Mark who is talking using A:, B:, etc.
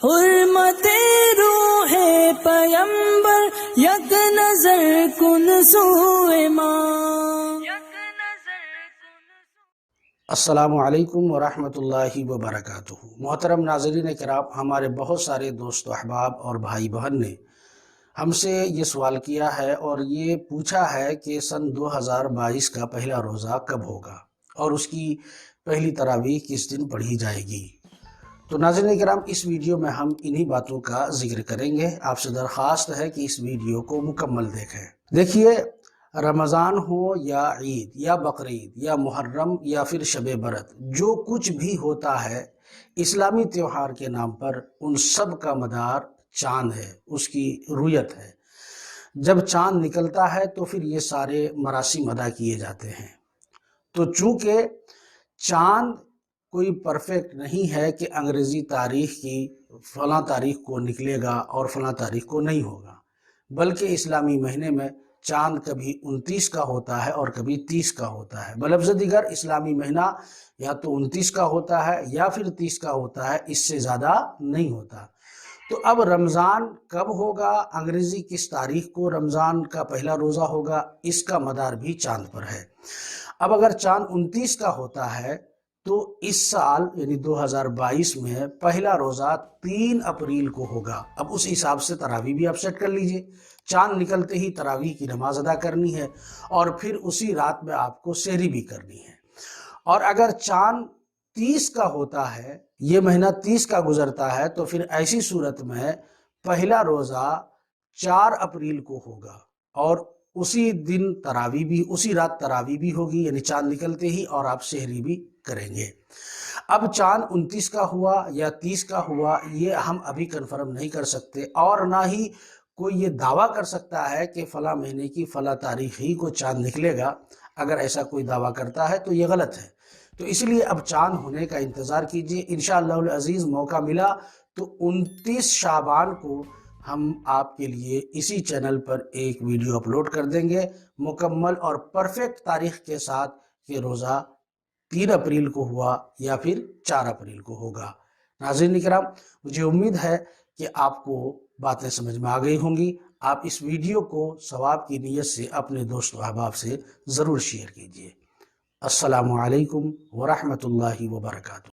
A: حرمت روح پیمبر یک نظر کن سوئے ماں.
B: السلام علیکم ورحمۃ اللہ وبرکاتہ. محترم ناظرین کرام، ہمارے بہت سارے دوست و احباب اور بھائی بہن نے ہم سے یہ سوال کیا ہے اور یہ پوچھا ہے کہ سن 2022 کا پہلا روزہ کب ہوگا اور اس کی پہلی تراویح کس دن پڑھی جائے گی. تو ناظرین کرام، اس ویڈیو میں ہم انہی باتوں کا ذکر کریں گے. آپ سے درخواست ہے کہ اس ویڈیو کو مکمل دیکھیں. دیکھیے، رمضان ہو یا عید یا بقرعید یا محرم یا پھر شب برات، جو کچھ بھی ہوتا ہے اسلامی تیوہار کے نام پر، ان سب کا مدار چاند ہے، اس کی رویت ہے. جب چاند نکلتا ہے تو پھر یہ سارے مراسم ادا کیے جاتے ہیں. تو چونکہ چاند کوئی پرفیکٹ نہیں ہے کہ انگریزی تاریخ کی فلاں تاریخ کو نکلے گا اور فلاں تاریخ کو نہیں ہوگا، بلکہ اسلامی مہینے میں چاند کبھی 29 کا ہوتا ہے اور کبھی 30 کا ہوتا ہے. بلفظ دیگر اسلامی مہینہ یا تو 29 کا ہوتا ہے یا پھر 30 کا ہوتا ہے، اس سے زیادہ نہیں ہوتا. تو اب رمضان کب ہوگا، انگریزی کس تاریخ کو رمضان کا پہلا روزہ ہوگا، اس کا مدار بھی چاند پر ہے. اب اگر چاند 29 کا ہوتا ہے تو اس سال یعنی 2022 میں پہلا روزہ 3 اپریل کو ہوگا. اب اس حساب سے تراویح بھی آپ سیٹ کر لیجئے. چاند نکلتے ہی تراویح کی نماز ادا کرنی ہے اور پھر اسی رات میں آپ کو سحری بھی کرنی ہے. اور اگر چاند 30 کا ہوتا ہے، یہ مہینہ 30 کا گزرتا ہے، تو پھر ایسی صورت میں پہلا روزہ 4 اپریل کو ہوگا اور اسی دن تراویح بھی، اسی رات تراویح بھی ہوگی، یعنی چاند نکلتے ہی، اور آپ سحری بھی کریں گے. اب چاند 29 کا ہوا یا 30 کا ہوا، یہ ہم ابھی کنفرم نہیں کر سکتے، اور نہ ہی کوئی یہ دعویٰ کر سکتا ہے کہ فلاں مہینے کی فلاں تاریخ ہی کو چاند نکلے گا. اگر ایسا کوئی دعویٰ کرتا ہے تو یہ غلط ہے. تو اس لیے اب چاند ہونے کا انتظار کیجئے. انشاءاللہ العزیز موقع ملا تو 29 شعبان کو ہم آپ کے لیے اسی چینل پر ایک ویڈیو اپلوڈ کر دیں گے مکمل اور پرفیکٹ تاریخ کے ساتھ کہ روزہ 3 اپریل کو ہوا یا پھر 4 اپریل کو ہوگا. ناظرین کرام، مجھے امید ہے کہ آپ کو باتیں سمجھ میں آ گئی ہوں گی. آپ اس ویڈیو کو ثواب کی نیت سے اپنے دوست و احباب سے ضرور شیئر کیجیے. السلام علیکم ورحمۃ اللہ وبرکاتہ.